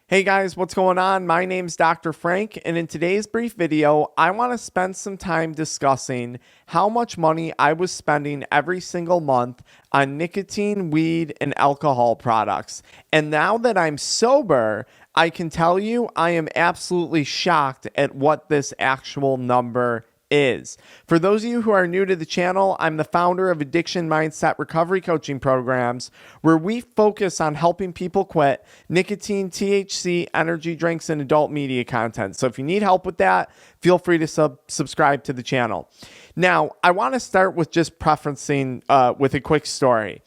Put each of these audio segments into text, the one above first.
Hey guys, what's going on? My name's Dr. Frank, and in today's brief video, I want to spend some time discussing how much money I was spending every single month on nicotine, weed, and alcohol products. And now that I'm sober, I can tell you I am absolutely shocked at what this actual number is. For those of you who are new to the channel, I'm the founder of AddictionMindset recovery coaching programs, where we focus on helping people quit nicotine, THC, energy drinks, and adult media content. So if you need help with that, feel free to subscribe to the channel. Now, I want to start with just preferencing with a quick story.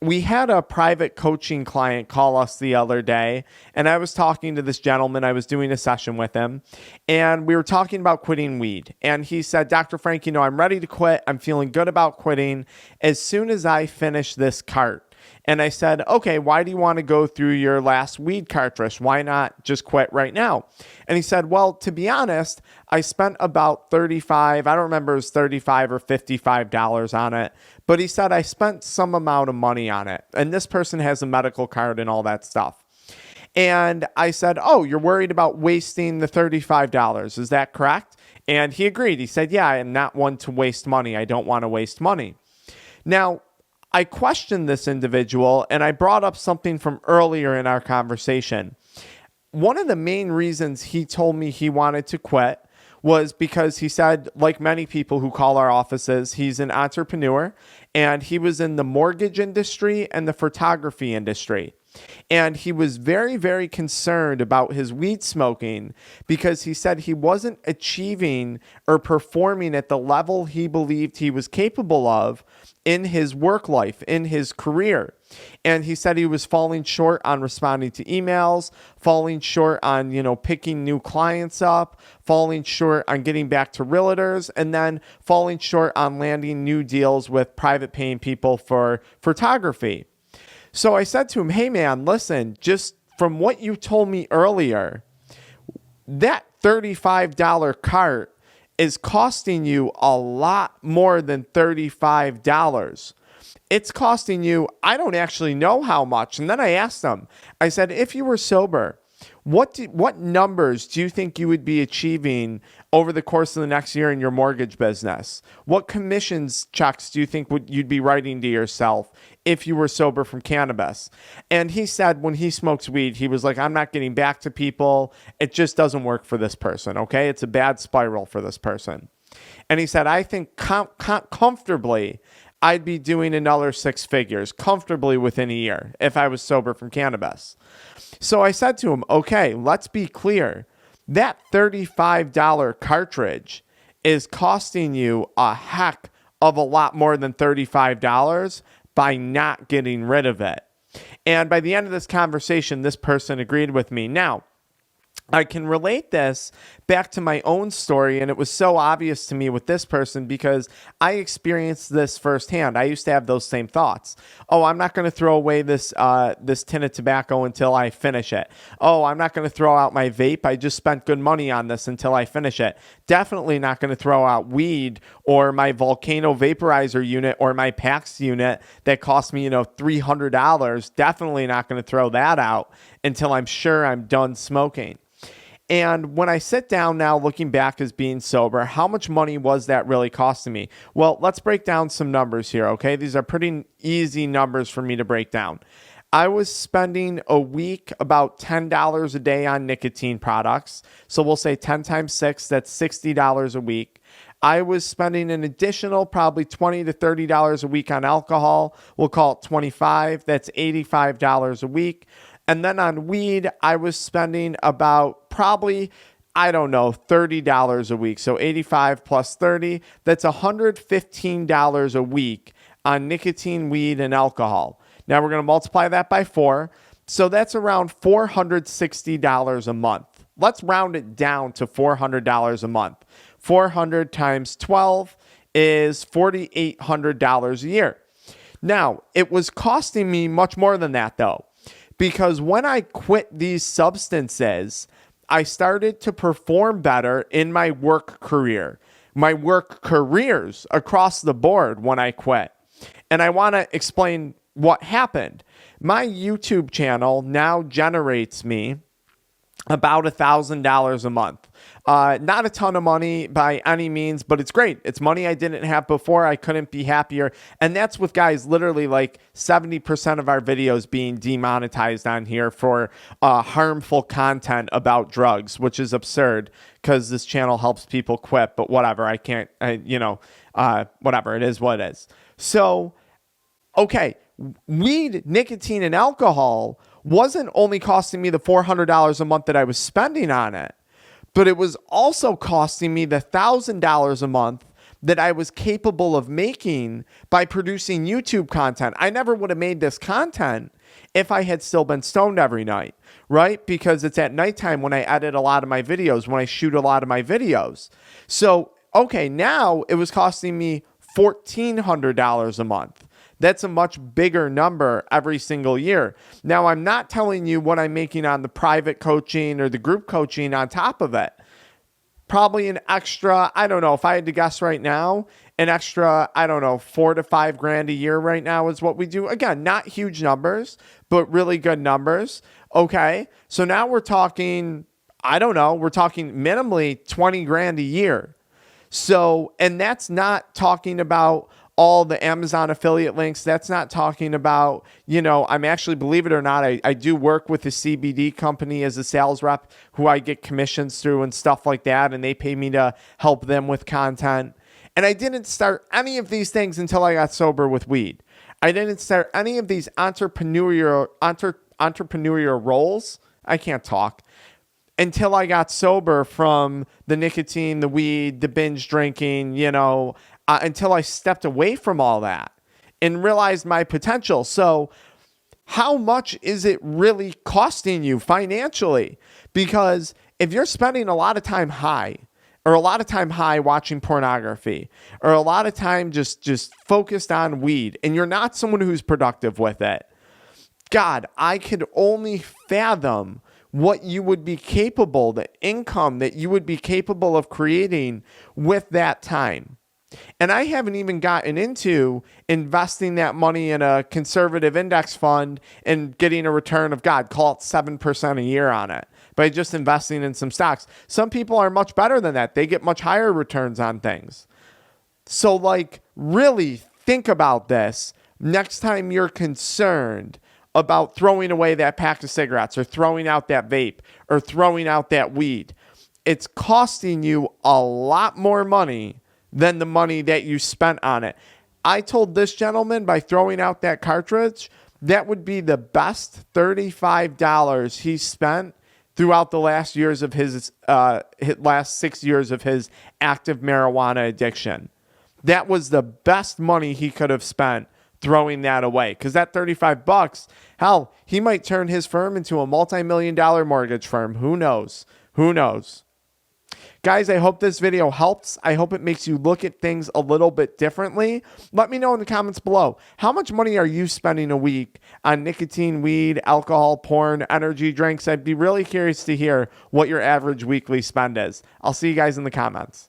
We had a private coaching client call us the other day, and I was talking to this gentleman. I was doing a session with him, and we were talking about quitting weed. And he said, Dr. Frank, I'm ready to quit. I'm feeling good about quitting as soon as I finish this cart. And I said, okay, why do you want to go through your last weed cartridge? Why not just quit right now? And he said, well, to be honest, I spent about I don't remember, it was $35 or $55 on it. But he said, I spent some amount of money on it. And this person has a medical card and all that stuff. And I said, oh, you're worried about wasting the $35. Is that correct? And he agreed. He said, yeah, I am not one to waste money. I don't want to waste money. Now, I questioned this individual, and I brought up something from earlier in our conversation. One of the main reasons he told me he wanted to quit was because he said, like many people who call our offices, he's an entrepreneur, and he was in the mortgage industry and the photography industry. And he was very, very concerned about his weed smoking because he said he wasn't achieving or performing at the level he believed he was capable of in his work life, in his career. And he said he was falling short on responding to emails, falling short on, picking new clients up, falling short on getting back to realtors, and then falling short on landing new deals with private paying people for photography. So I said to him, hey man, listen, just from what you told me earlier, that $35 cart is costing you a lot more than $35. It's costing you, I don't actually know how much. And then I asked him, I said, if you were sober, what numbers do you think you would be achieving over the course of the next year in your mortgage business? What commissions checks do you think you'd be writing to yourself if you were sober from cannabis? And he said when he smokes weed, he was like, I'm not getting back to people. It just doesn't work for this person, okay? It's a bad spiral for this person. And he said, I think comfortably, I'd be doing another 6 figures comfortably within a year if I was sober from cannabis. So I said to him, okay, let's be clear. That $35 cartridge is costing you a heck of a lot more than $35 by not getting rid of it. And by the end of this conversation, this person agreed with me. Now, I can relate this back to my own story, and it was so obvious to me with this person because I experienced this firsthand. I used to have those same thoughts. Oh, I'm not going to throw away this tin of tobacco until I finish it. Oh, I'm not going to throw out my vape. I just spent good money on this until I finish it. Definitely not going to throw out weed or my Volcano vaporizer unit or my PAX unit that cost me, $300. Definitely not going to throw that out until I'm sure I'm done smoking. And when I sit down now looking back as being sober, how much money was that really costing me? Well, let's break down some numbers here, okay? These are pretty easy numbers for me to break down. I was spending a week about $10 a day on nicotine products. So we'll say 10 times 6, that's $60 a week. I was spending an additional probably $20 to $30 a week on alcohol. We'll call it $25. That's $85 a week. And then on weed, I was spending about probably, $30 a week. So 85 plus 30, that's $115 a week on nicotine, weed, and alcohol. Now we're going to multiply that by 4. So that's around $460 a month. Let's round it down to $400 a month. 400 times 12 is $4,800 a year. Now, it was costing me much more than that though. Because when I quit these substances, I started to perform better in my work career, my work careers across the board when I quit. And I want to explain what happened. My YouTube channel now generates me about $1,000 a month. Not a ton of money by any means, but it's great. It's money I didn't have before. I couldn't be happier. And that's with guys, literally like 70% of our videos being demonetized on here for harmful content about drugs, which is absurd because this channel helps people quit. But whatever, whatever, it is what it is. So, okay, weed, nicotine, and alcohol wasn't only costing me the $400 a month that I was spending on it, but it was also costing me the $1,000 a month that I was capable of making by producing YouTube content. I never would have made this content if I had still been stoned every night, right? Because it's at nighttime when I edit a lot of my videos, when I shoot a lot of my videos. So, okay, now it was costing me $1,400 a month. That's a much bigger number every single year. Now, I'm not telling you what I'm making on the private coaching or the group coaching on top of it. Probably an extra, I don't know, if I had to guess right now, an extra, I don't know, $4 to $5 grand a year right now is what we do. Again, not huge numbers, but really good numbers. Okay, so now we're talking, I don't know, we're talking minimally 20 grand a year. So, and that's not talking about all the Amazon affiliate links. That's not talking about, I'm actually, believe it or not, I do work with a CBD company as a sales rep who I get commissions through and stuff like that. And they pay me to help them with content. And I didn't start any of these things until I got sober with weed. I didn't start any of these entrepreneurial roles. I can't talk. Until I got sober from the nicotine, the weed, the binge drinking, until I stepped away from all that and realized my potential. So how much is it really costing you financially? Because if you're spending a lot of time high, or a lot of time high watching pornography, or a lot of time just focused on weed, and you're not someone who's productive with it, God, I could only fathom what you would be capable, the income that you would be capable of creating with that time. And I haven't even gotten into investing that money in a conservative index fund and getting a return of, God, call it 7% a year on it by just investing in some stocks. Some people are much better than that. They get much higher returns on things. So, really think about this next time you're concerned about throwing away that pack of cigarettes or throwing out that vape or throwing out that weed. It's costing you a lot more money than the money that you spent on it. I told this gentleman by throwing out that cartridge, that would be the best $35 he spent throughout the last 6 years of his active marijuana addiction. That was the best money he could have spent throwing that away. Because that $35, hell, he might turn his firm into a multi-million-dollar mortgage firm. Who knows? Who knows? Guys, I hope this video helps. I hope it makes you look at things a little bit differently. Let me know in the comments below. How much money are you spending a week on nicotine, weed, alcohol, porn, energy drinks? I'd be really curious to hear what your average weekly spend is. I'll see you guys in the comments.